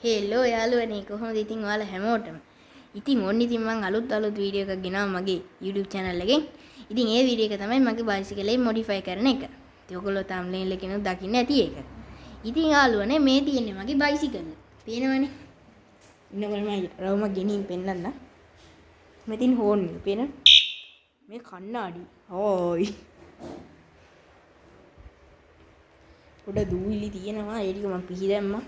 Hello යාළුවනේ කොහොමද ඉතින් ඔයාලා හැමෝටම ඉතින් ඕන්න ඉතින් මම අලුත් වීඩියෝ එකක් ගෙනාවා මගේ YouTube channel එකෙන්. ඉතින් ඒ වීඩියෝ එක තමයි මගේ බයිසිකලේ modify කරන එක. ඉතින් ඔයගොල්ලෝ thumbnail එකේ නුත් දකින්න ඇති ඒක. ඉතින් යාළුවනේ මේ තියෙන්නේ මගේ බයිසිකල්. පේනවනේ. ඉන්නකොට මම රවුම ගෙනින් පෙන්නන්න. මෙතින් හෝන් එක පේනවද? මේ කණ්ණාඩි. හොයි. පොඩ දූවිලි තියෙනවා. ඒ ටික මම පිහි දැම්මා.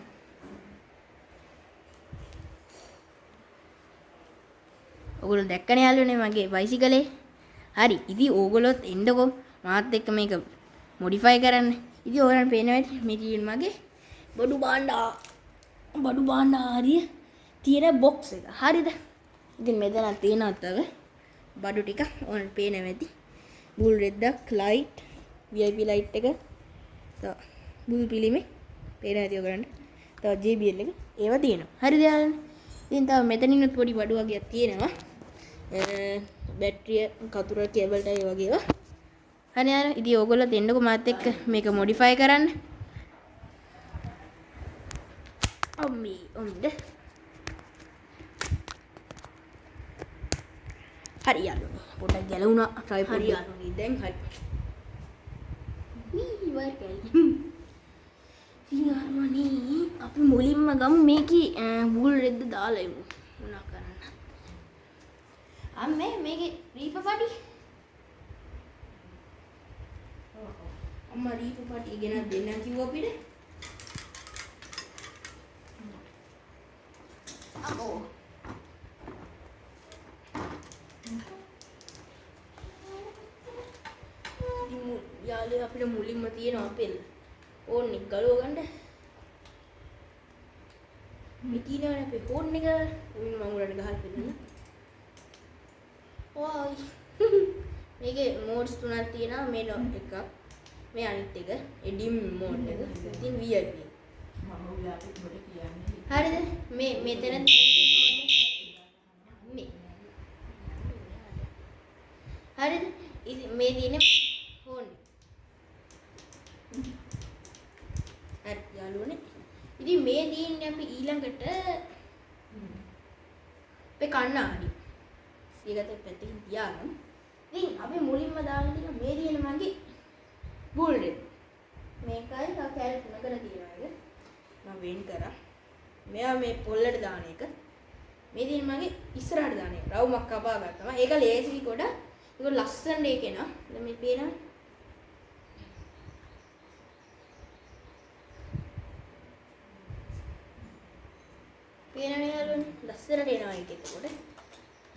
ඔගොල්ලෝ දැක්කනේ යාළුවනේ මගේ බයිසිකලේ. හරි. ඉතින් ඕගොල්ලොත් එන්නකෝ මාත් එක්ක මේක මොඩිෆයි කරන්න. ඉතින් ඔයාලට පේනවා ඇති මේ තියෙන මගේ බඩු බාණ්ඩා හරිය තියෙන බොක්ස් එක. හරිද? ඉතින් මෙතන තියෙනවා තව බඩු ටික ඔයාලට පේනවා ඇති. බුල් රෙද්දක් ලයිට් VIP ලයිට් එක. තව බුල් පිළිමේ පේනවා ඇති ඔයගලන්ට. තව JBL එක ඒවා තියෙනවා. හරිද යාළුවනේ? ඉතින් තව මෙතනිනුත් පොඩි බඩු වගේක් තියෙනවා. බැටරිය කතුර කේබල් ටයි වගේ ඒවා. හරි යාර ඉතින් ඕගොල්ලෝ දෙන්නකෝ මාත් එක්ක මේක මොඩිෆයි කරන්න. ඔම්ද හරි යාළුවනේ පොඩ්ඩක් ගැලවුණා ට්‍රයිපොඩ් හරි යාළුවනේ දැන් හරි වී යාළුවනේ අපි මුලින්ම ගමු මේකේ බුල් රෙද්ද දාලා එමු මොනවා කරන්න අම්මේ මේකේ රීප පටි අම්මා රීප පටි ගෙනත් දෙන්න කිව්වා අපිට අම්මෝ යාළුවෝ අපිට මුලින්ම තියෙනවා පෙළ ඕන්නේ ගලව ගන්න මේ තියෙනවනේ අපේ ෆෝන් එක උන් මම උඩට ගහලා පෙන්නන්න ඔයි මේකේ මෝඩ්ස් තුනක් තියෙනවා මේ ඩොට් එකක් මේ අනිත් එක එඩිම් මෝඩ් එක ඉතින් VIP මම ඔයාලට පොඩි කියන්නේ හරිද මේ මෙතන මේ හරිද ඉතින් මේ තියෙන ෆෝන් හරි යාළුවනේ ඉතින් මේ තියෙන්නේ අපි ඊළඟට අපේ කණ්ණාඩි සීගතේ පැත්තකින් තියාගමු. ඉතින් අපි මුලින්ම දාන්න තියෙන මේ තියෙන මගේ බුල් රෙඩ්. මේකයි තව කැල් තුනකට තියෙනවා එක. මම වෙන් කරා. මෙයා මේ පොල්ලට දාන එක. මේ තියෙන මගේ ඉස්සරහට දාන එක. රවුමක් කපා ගත්තා. ඒක ලේසි කොට ඒක ලස්සනට ඒක එනවා. දැන් මේ පේනවා. පේනනේ යාළුවනේ ලස්සනට එනවා ඒක එතකොට.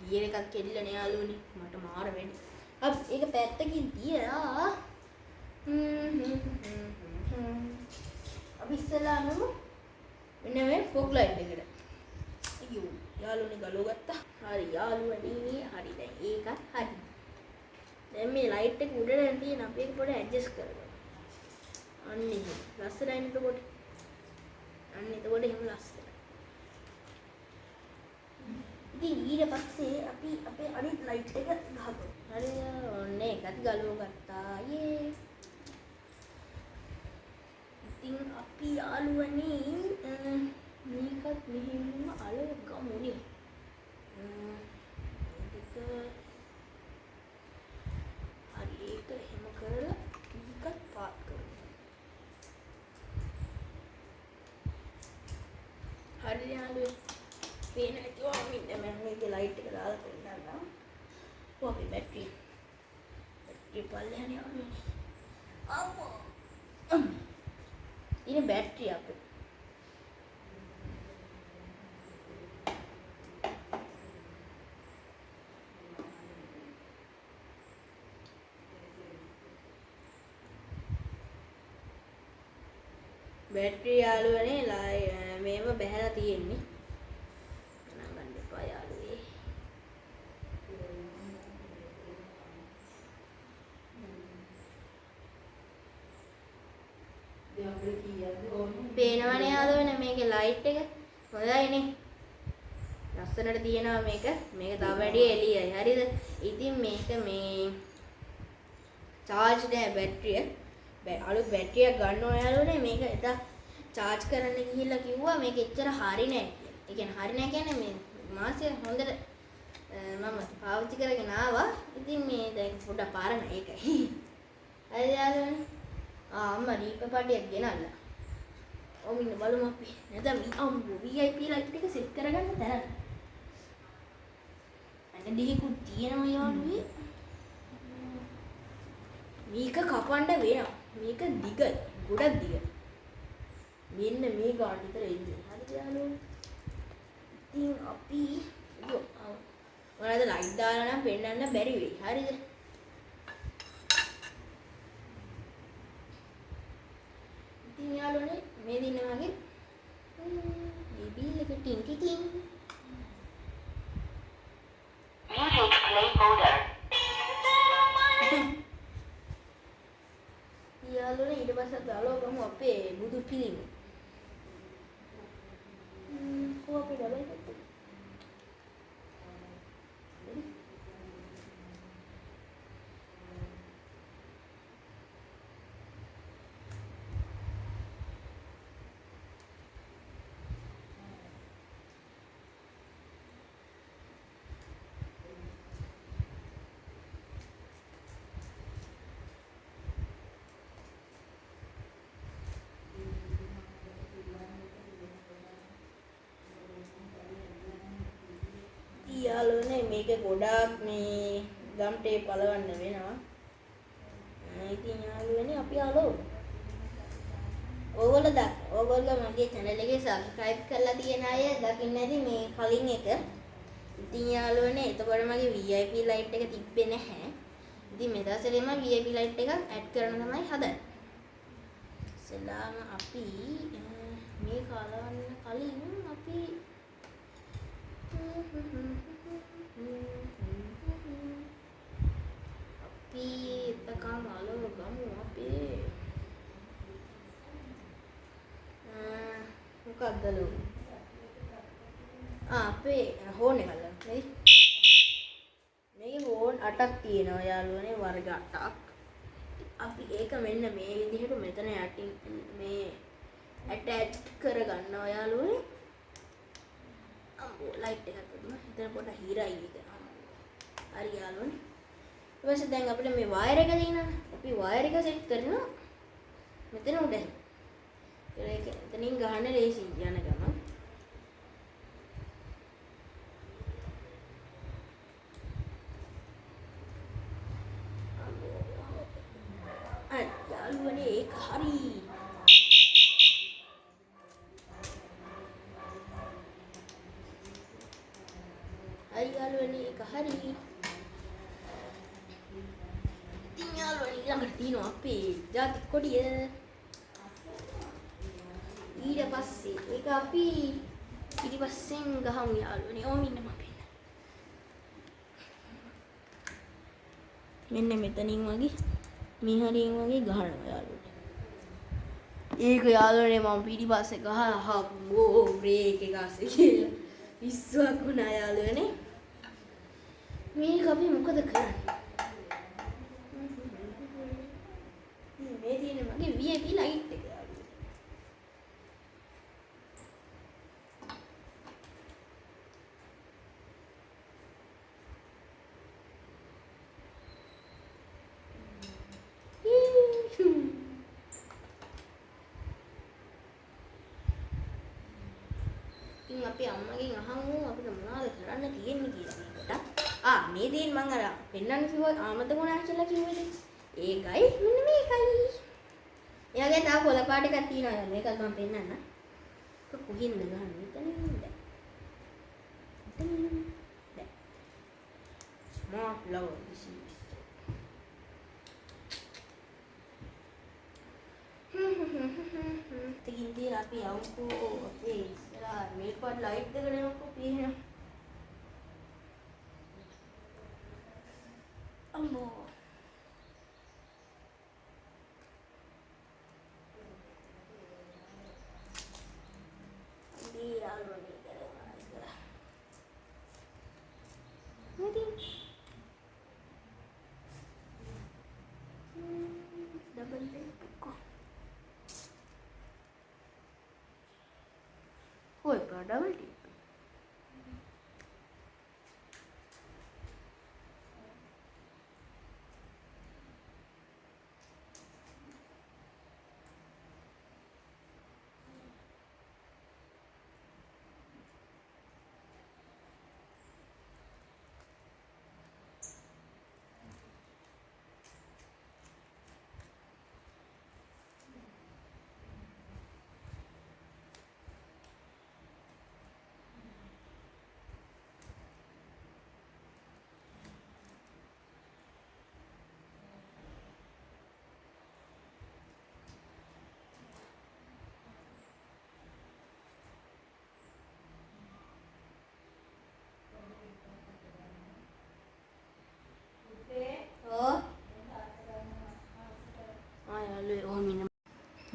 ඊයර එකක් කෙල්ලනේ යාළුවනේ මට මාර වෙන්නේ. අපි ඒක පැත්තකින් තියලා අපි ඉස්සලාම මෙන්න මේ ෆොග් ලයිට් එකට. අයියෝ යාළුවනේ ගලව ගත්තා. හරි යාළුවනේ හරි දැන් ඒකත් හරි. දැන් මේ ලයිට් එක උඩට තියෙන අපි ඒක පොඩ්ඩක් ඇඩ්ජස්ට් කරගමු. අන්න එහෙම. ලස්සනයි නේද කොට? අන්න එතකොට එහෙම ලස්සනයි. ඉතින් ඊට පස්සේ අපි අපේ අනිත් ලයිට් එක ගහමු. හරි ඔන්න ඒකත් ගලව ගත්තා. යේ. ඉතින් අපි යාළුවනේ මේකත් මෙහෙම අලව ගමුනේ. ඒක හරි ඒක එහෙම කරලා මේකත් පාත් කරමු. හරි යාළුවනේ පේන ඇති ඔයාමින් මම මේකේ ලයිට් එක දාලා පෙන්නන්නම්. ඔබේ බැටරි පල්ලෙහානේ යන්නේ. අම්මෝ. ඉතින් බැටරි අපේ. බැටරි යාළුවනේ මේව බහැලා තියෙන්නේ. පේනවනේ යාළුවනේ මේකේ ලයිට් එක හොඳයිනේ ලස්සනට තියෙනවා මේක තව වැඩි එළියයි හරිද ඉතින් මේක මේ charge නෑ බැටරිය අලුත් බැටරියක් ගන්න ඕන යාළුවනේ මේක එදා charge කරන්න ගිහිල්ලා කිව්වා මේක එච්චර හරි නෑ කියලා. ඒ කියන්නේ හරි නෑ කියන්නේ මේ මාසෙ හොඳට මම පාවිච්චි කරගෙන ආවා. ඉතින් මේ දැන් පොඩ්ඩක් පාරන ඒකයි. හරි යාළුවනේ. අම්මා දීප පඩියක් ගෙනල්ලා. ඔව් ඉන්න බලමු අපි. නැත්නම් අම්මෝ VIP ලයිට් එක සෙට් කරගන්න තැන. අන්න දෙහිකුත් තියෙනවා යාළුවේ. මේක කපන්න වෙනවා. මේක දිගයි. ගොඩක් දිගයි. මෙන්න මේ ගාන විතර එන්නේ. හරිද යාළුවනේ? ඉතින් අපි ඔයාලට ලයිට් දාලා නම් පෙන්නන්න බැරි වෙයි. හරිද? ඉතින් යාළුවනේ මේ දින වගේ බීබී එක tin tin Music play folder. යාළුවනේ ඊට පස්සේ දාලා ගමු අපේ බුදු පිළිම. කොහොමද දාලා ඉන්නේ? යාළුවනේ මේක ගොඩාක් මේ ගම් ටේප් පලවන්න වෙනවා. ඉතින් යාළුවනේ අපි හලෝ. ඕගොල්ලෝ මගේ channel එකේ subscribe කරලා තියෙන අය දකින්න ඇති මේ කලින් එක. ඉතින් යාළුවනේ එතකොට මගේ VIP light එක තිබ්බේ නැහැ. ඉතින් මේ දවස්වලම VIP light එකක් add කරන්න තමයි හදන්නේ. ඉස්සෙල්ලාම අපි මේ කලවන්න කලින් අපි එතකම් අලව ගමු අපේ මොකක්ද ලෝ අපේ හෝන් එක අල්ලන්න හරි මේකේ හෝන් 8ක් තියෙනවා යාළුවනේ වර්ග 8ක් අපි ඒක මෙන්න මේ විදිහට මෙතන යටින් මේ ඇටච් කරගන්නවා යාළුවනේ අම්බෝ ලයිට් එකක් දුන්නා හිතන පොඩ හිරයි ඒක හරි යාළුවනේ ඊට පස්සේ දැන් අපිට මේ වයර් එක තියෙනවා අපි වයර් එක සෙට් කරනවා මෙතන උඩ ඒක එතනින් ගහන්න ලේසි යන ගමන් යාළුවනේ ඒක හරි යාළුවනේ ඒක හරි ඉතින් යාළුවනේ ළඟට තියෙනවා අපේ ජාතික කොඩිය ඊට පස්සේ ඒක අපි ඊපස්සෙන් ගහමු යාළුවනේ ඕම ඉන්නම අපි මෙන්න මෙතනින් වගේ මේ හරියෙන් වගේ ගහනවා යාළුවනේ ඒක යාළුවනේ මම පිටිපස්සේ ගහලා හම්බෝ බ්‍රේක් එක අස්සේ කියලා විශ්වාස වුණා යාළුවනේ මේක අපි මොකද කරන්නේ මේ තියෙන මගේ VIP ලයිට් එක ඉතින් අපි අම්මගෙන් අහමු අපිට මොනවද කරන්න තියෙන්නේ කියලා මේකට. මේ දේන් මම අර පෙන්නන්න කිව්වා ආමද මොනා කියලා කිව්වද? ඒකයි මෙන්න මේකයි. එයාගේ තා කොළ පාට එකක් තියෙනවා. මේකත් මම පෙන්නන්න. ඒක කොහින්ද ගහන්නේ? එතනින්ද. දැන්. Smart love this is. තකින් තියලා අපි යවුකෝ අපේ ඉස්සරහා මේක පාට ලයිට් එක දෙනකො පේනවා. අම්මෝ අම්බී යාළුවනේ කරනවා ඉස්සරහ ඉතින් ඩබල් එක ඩබල් ටික්.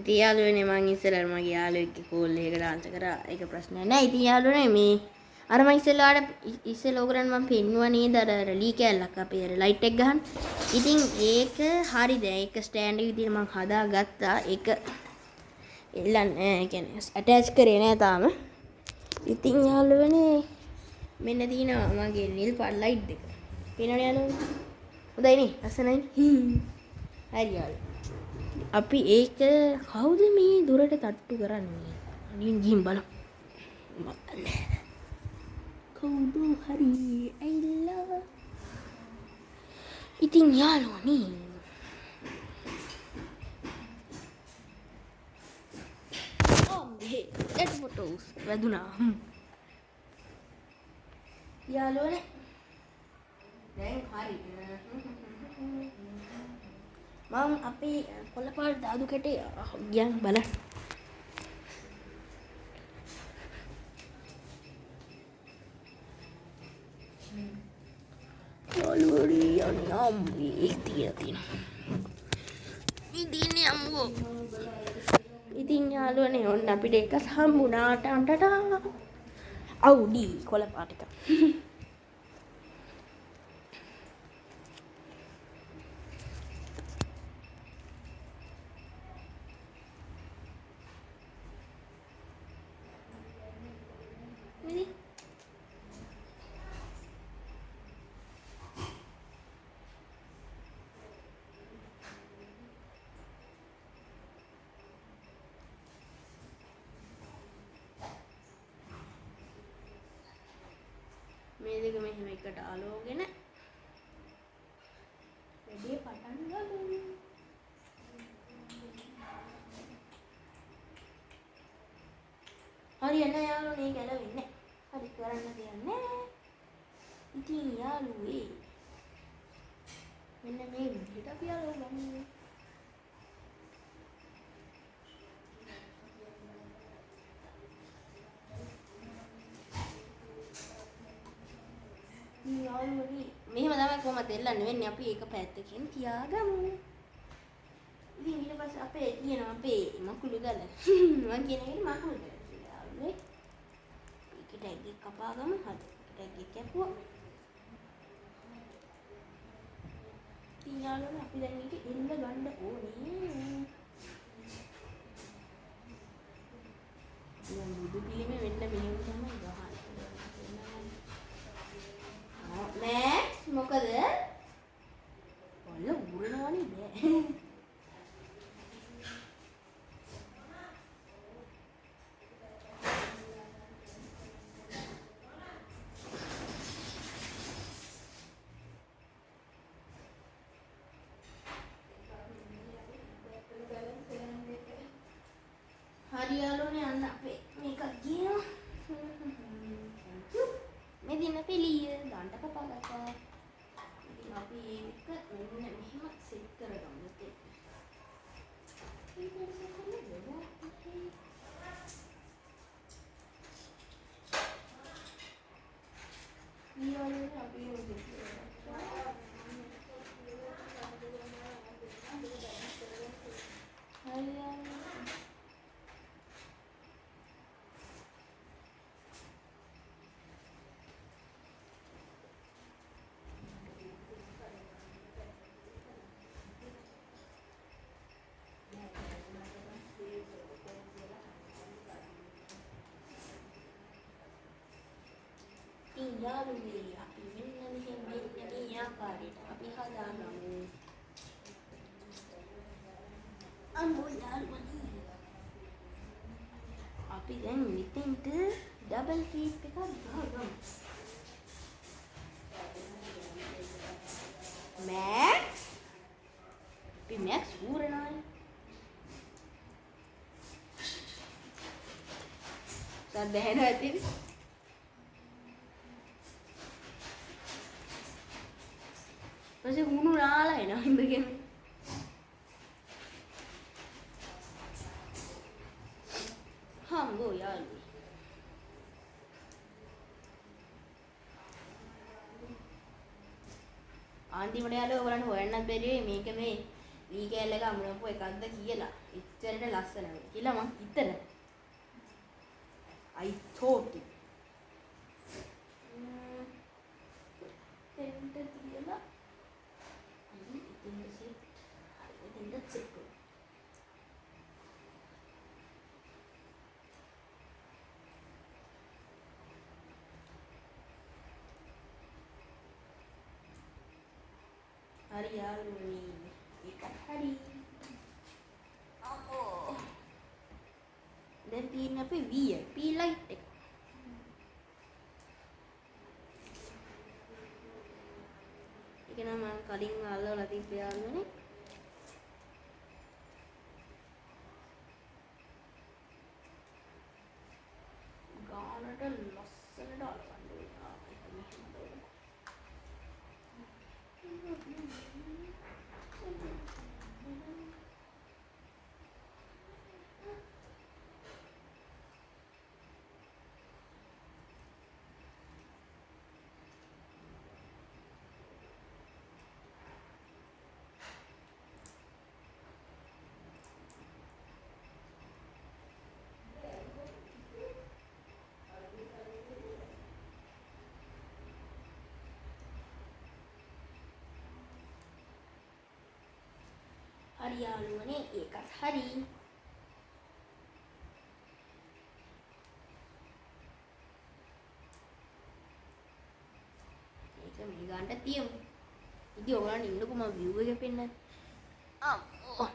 ඉතින් යාළුවනේ මං ඉස්සෙල්ලා මගේ යාළුවෙක්ගේ කෝල් එකකට ආන්සර් කරා. ඒක ප්‍රශ්නයක් නෑ. ඉතින් යාළුවනේ මේ අර මං ඉස්සෙල්ලා ඔයගලන්ට මං පෙන්නුවා නේද අර ලී කෑල්ලක් අපේ අර ලයිට් එක ගහන්න. ඉතින් ඒක හරි දැන් ඒක ස්ටෑන්ඩ් එක විදිහට මං හදාගත්තා. ඒක එල්ලන්නේ කියන්නේ ඇටච් කරේ නෑ තාම. ඉතින් යාළුවනේ මෙන්න තියෙනවා මගේ නිල් පාට ලයිට් එක. පේනවනේ යාළුවනේ. හොඳයි නේ? ලස්සනයි. හරි යාළුවෝ. අපි ඒක කවුද මේ දුරට තට්ටු කරන්නේ? අනින් ගිහින් බලමු. කවුද හරි ඇවිල්ලා. ඉතින් යාළුවනේ that photos වැදුනා. යාළුවනේ දැන් හරි. මම අපේ කොළපාට දාදු කැටේ ගියන් බලන්න. යාළුවනේ යන්නේ තියෙනවා. ඉතින් යමුකෝ. ඉතින් යාළුවනේ ඔන්න අපිට එක හම්බුණාට අන්ටට අවුඩි කොළපාට එක. මේ දෙක මෙහෙම එකට අලෝගෙන වැඩි පටන් ගමු. හරි එන්න යාළුවනේ ගැලවෙන්නේ. හරි කරන්න දෙයක් නැහැ. ඉතින් යාළුවේ මෙන්න මේ විදිහට අපි අලෝගමු. මෙහෙම තමයි කොහමද දෙල්ලන්නේ වෙන්නේ. අපි ඒක පැත්තකින් තියාගමු. ඉතින් ඊට පස්සේ අපේ තියෙනවා අපේ මකුළු ගල. මම කියන එක මකුළු ගල. යාළුවේ. ඒක ටැග් එක කපාගමු. හරි. ටැග් එක කැපුවා. ඉතින් යාළුවනේ අපි දැන් මේක එන්න ගන්න ඕනේ. දැන් බුදු පිළිමේ වෙන්න මෙහෙම තමයි ගහන්නේ. මෑක්ස් මොකද? ඔන්න උරනවනේ බෑ. හරි යාළුවනේ අන්න අපේ මේක ගියනවා. මේ දින පිළිය දාන්න කපාගත්තා. ඉතින් අපි ඒක මෙන්න මෙහෙම සෙට් කරගමු. ඊළඟට අපි යාළුවේ අපි මෙන්න මේ ආකාරයට අපි හදාගමු. අම්මෝ යාළුවනේ. අපි දැන් මෙතෙන්ට ඩබල් කීප් එකක් දාගමු. මැක්ස් අපි මැක්ස් ඌරනවානේ. සද්ද ඇහෙනවා ඇතිද? පස්සේ හුණු නාලා එනවා ඉඳගෙන. හම්බෝ යාළුවෝ. අන්තිමට යාළුවෝ ඔයගලන්ට හොයන්නත් බැරි වෙයි මේක මේ වී කෑල්ල එක අමුණපු එකක්ද කියලා. එච්චරට ලස්සන වෙයි කියලා මං හිතනවා. I thought it. Tend කියලා ඉතින් සෙට් හරි යාළුවනේ ඒකත් හරි. අම්මෝ දැන් තියෙන අපේ VIP ලයිට් එක. ඒක නම් මම කලින් අල්ලලා තිබ්බ යාළුවනේ. ගානට ලස්සනට අලවන්න වෙනවා. ඒක මෙහෙම බලන්න. හරි යාළුවනේ ඒකත් හරි. ඒක මේ ගානට තියමු. ඉතින් ඔයාලට ඉන්නකො මම view එක පෙන්නන්න. අම්මෝ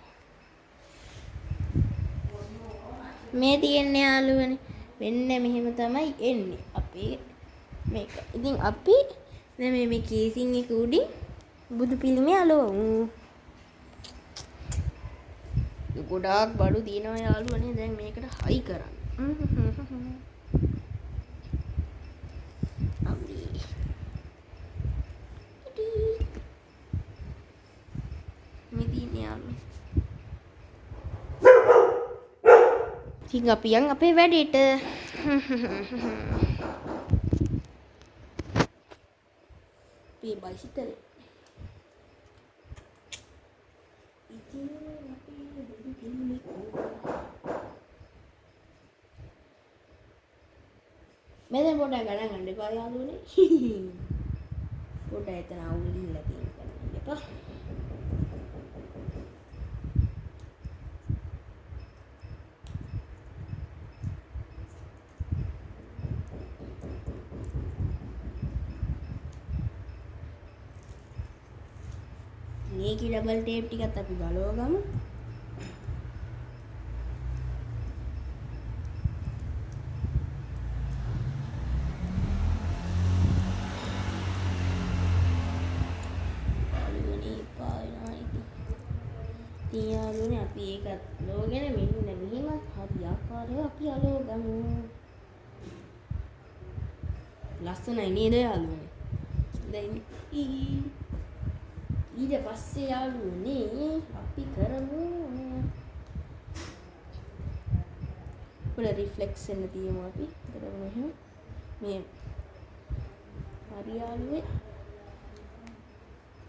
මේ තියන්නේ යාළුවනේ මෙන්න මෙහෙම තමයි එන්නේ අපේ මේක. ඉතින් අපි දැන් මේ කේසින් එක උඩින් බුදු පිළිමේ අලවමු. ගොඩාක් බඩු දිනනවා යාළුවනේ. දැන් මේකට හයි කරන්න. අපි මෙදින යාළුවනේ. ඉතින් අපි යන් අපේ වැඩේට. මේ බයිසිකල් ඉතින් මෙතන පොඩ්ඩක් ගණන් ගන්න එපා යාළුවනේ. පොඩ්ඩක් එතන අවුල් ගිහිල්ලා තියෙන ගණන් එපා. මේකේ ඩබල් ටේප් ටිකත් අපි ගලව ගමු. යාළුවනේ අපි ඒකත් ලෝගෙන මෙන්න මෙහෙමත් හරි ආකාරව අපි අලව ගමු. ලස්සනයි නේද යාළුවනේ? දැන් ඊට පස්සේ යාළුවනේ අපි කරමු පොළ රිෆ්ලෙක්ෂන් එක තියමු අපි. කරමු එහෙම මේ හරි යාළුවේ.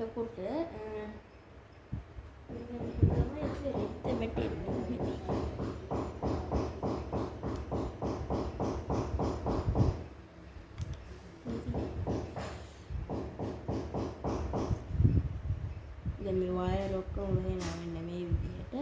එතකොට දැන් මේ වයර් ඔක්කොම වෙනවා මෙන්න මේ විදිහට.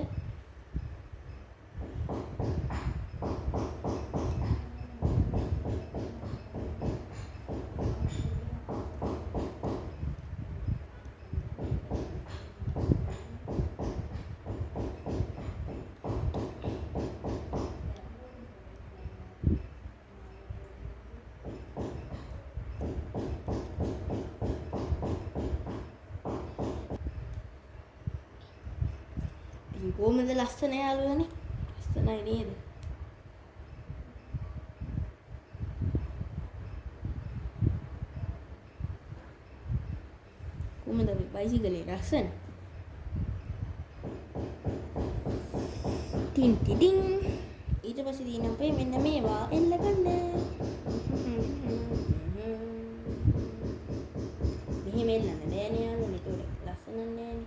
කොහොමද ලස්සන යාළුවනේ? ලස්සනයි නේද? කොහොමද මේ බයිසිකලේ ලස්සන? ටින් ටිටින්. ඊට පස්සේ තියෙන අපේ මෙන්න මේවා එල්ල ගන්න. මෙහෙම එල්ලන්න බෑනේ යාළුවනේ. ඒක ලස්සන නෑනේ.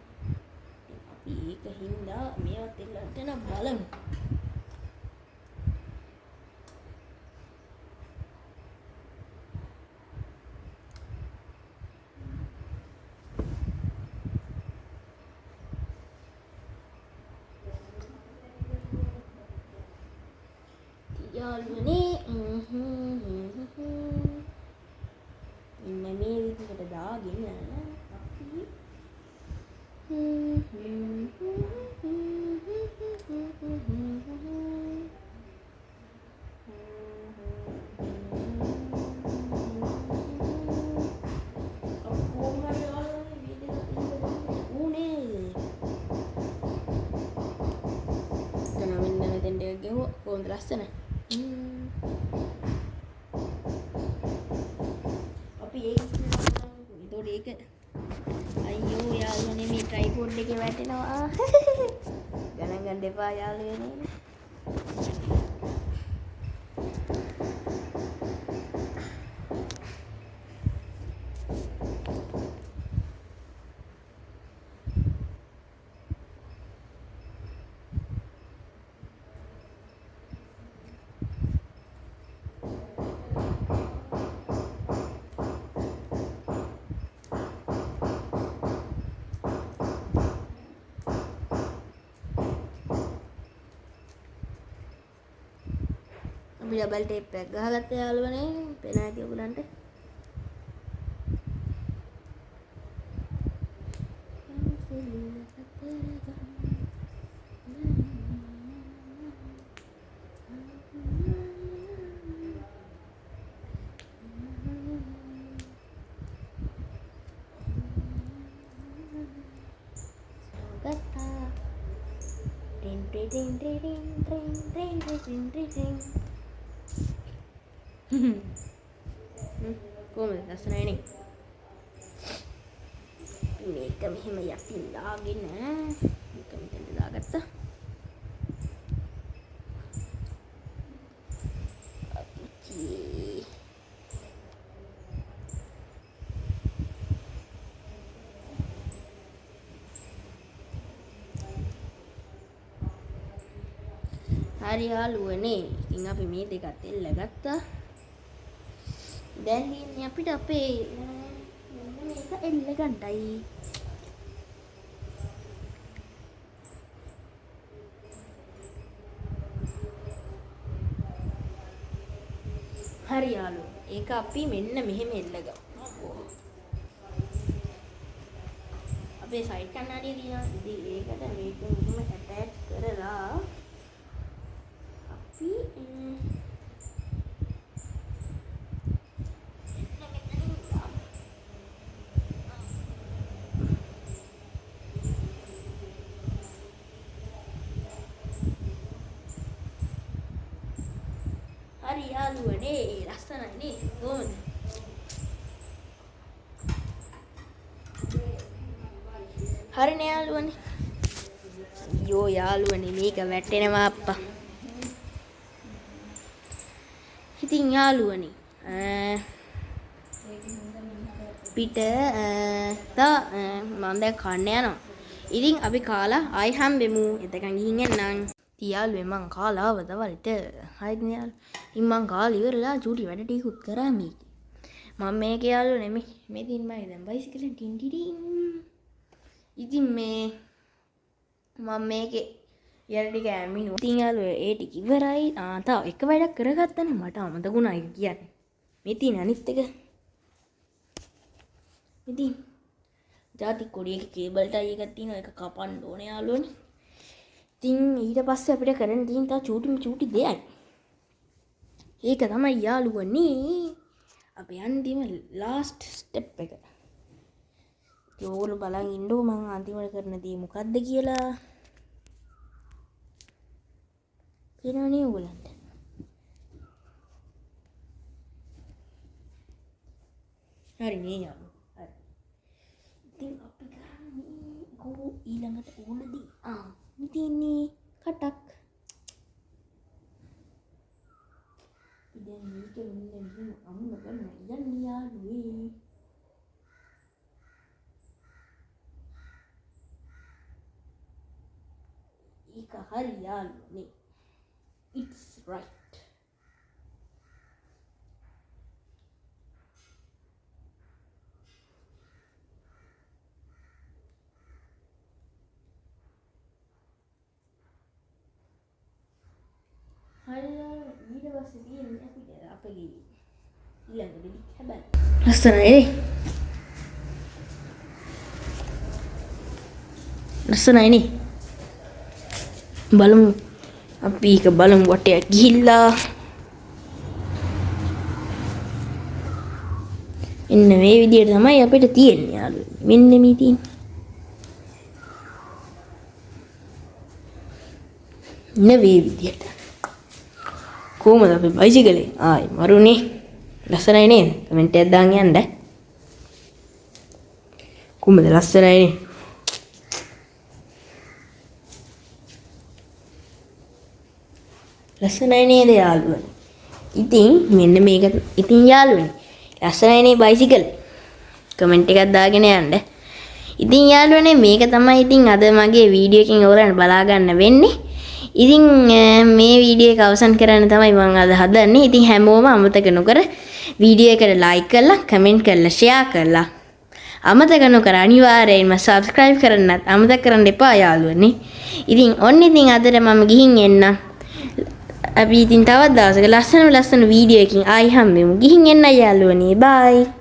අපි ඒක හින්දා මේවත් එල්ලන්න නම් බලමු. යාළුවනේ මෙන්න මේ විදිහට දාගෙන අපි කොහොමද ලස්සන? අපි ඒක අයියෝ යාළුවනේ මේ ට්‍රයිපෝඩ් එකේ වැටෙනවා. ගණන් ගන්න එපා යාළුවනේ. අපි ඩබල් ටේප් එකක් ගහගත්ත යාළුවනේ පේන ඇති ඔයගලන්ට. කොහොමද ලස්සනයි නේ? මේක මෙහෙම යටින් දාගෙන මේක මෙතන දාගත්තා. හරි යාළුවනේ. ඉතින් අපි මේ දෙකත් එල්ල ගත්තා. දැන් ඉන්නේ අපිට අපේ මේක එල්ල ගන්නයි. හරි යාළුවෝ. ඒක අපි මෙන්න මෙහෙම එල්ල ගමු. අපේ සයිඩ් කන්නඩිය තියෙනවා. ඉතින් ඒකට මේක මෙහෙම ඇටච් කරලා අපි හරි යාළුවනේ ලස්සනයි නේ කොහොමද? හරිනේ යාළුවනේ. අයියෝ යාළුවනේ මේක වැටෙනවා අප්පා. ඉතින් යාළුවනේ පිට මම දැන් කන්න යනවා. ඉතින් අපි කාලා ආයි හම්බෙමු. එතකන් ගිහින් එන්නම්. යාළුවේ මං කාලා ආව දවල්ට. හරිද යාළුවා? ඉතින් මං කාලා ඉවරලා චූටි වැඩ ටිකකුත් කරා මේක. මම මේක යාළුවා නෙමෙයි. මෙතින් මම දැන් බයිසිකලෙන් ටින් ටිටින්. ඉතින් මේ මම මේකේ යර ටික ඇමිනු. ඉතින් යාළුවා ඒ ටික ඉවරයි. තාම එක වැඩක් කරගත්තනේ මට අමතකුණා ඒක කියන්නේ. මෙතින් අනිත් එක. ඉතින් ජාති කොඩියක කේබල් ටයි එකක් තියෙනවා ඒක කපන්න ඕනේ යාළුවනේ. ඉතින් ඊට පස්සේ අපිට කරන්න තියෙන තා චූටි දෙයක්. ඒක තමයි යාළුවනේ අපි අන්තිම ලාස්ට් ස්ටෙප් එක. ඉතින් ඕගොල්ලෝ බලන් ඉන්නකෝ මම අන්තිමට කරන දේ මොකද්ද කියලා. පේනවනේ ඔයගලන්ට. හරි නේ යාළුවෝ. හරි. ඉතින් අපි කරන්නේ කොහොම ඊළඟට ඕනදී ඉතින්නේ කටක්. ඉතින් මේක මෙන්න අම්ම කරන්න යන්නේ යාළුවේ. ඒක හරි යාළුවනේ. It's right. ඊට පස්සේ තියෙන්නේ අපිට අපගේ ඊළඟ දෙවි හැබැයි ලස්සනයි නේ බලමු අපි එක බලමු වටයක් ගිහිල්ලා එන්න මේ විදියට තමයි අපිට තියෙන්නේ යාළුවෝ මෙන්න මේ තියෙන්නේ නෙවෙයි විදියට කොහොමද අපි බයිසිකලේ ආයි මරුනේ ලස්සනයි නේද කමෙන්ට් එකක් දාන්න යන්න කොහොමද ලස්සනයි නේ ලස්සනයි නේද යාළුවනේ ඉතින් මෙන්න මේක ඉතින් යාළුවනේ ලස්සනයි නේ බයිසිකල් කමෙන්ට් එකක් දාගෙන යන්න ඉතින් යාළුවනේ මේක තමයි ඉතින් අද මගේ වීඩියෝ එකකින් ඔයාලට බලා ගන්න වෙන්නේ ඉතින් මේ වීඩියෝ එක අවසන් කරන්න තමයි මම අද හදන්නේ. ඉතින් හැමෝම අමතක නොකර වීඩියෝ එකට ලයික් කරලා, කමෙන්ට් කරලා, ෂෙයා කරලා අමතක නොකර අනිවාර්යයෙන්ම subscribe කරන්නත් අමතක කරන්න එපා යාළුවනේ. ඉතින් ඔන්න ඉතින් අදට මම ගිහින් එන්න. අපි ඉතින් තවත් දවසක ලස්සන වීඩියෝ එකකින් ආයි හම්බෙමු. ගිහින් එන්න යාළුවනේ. bye.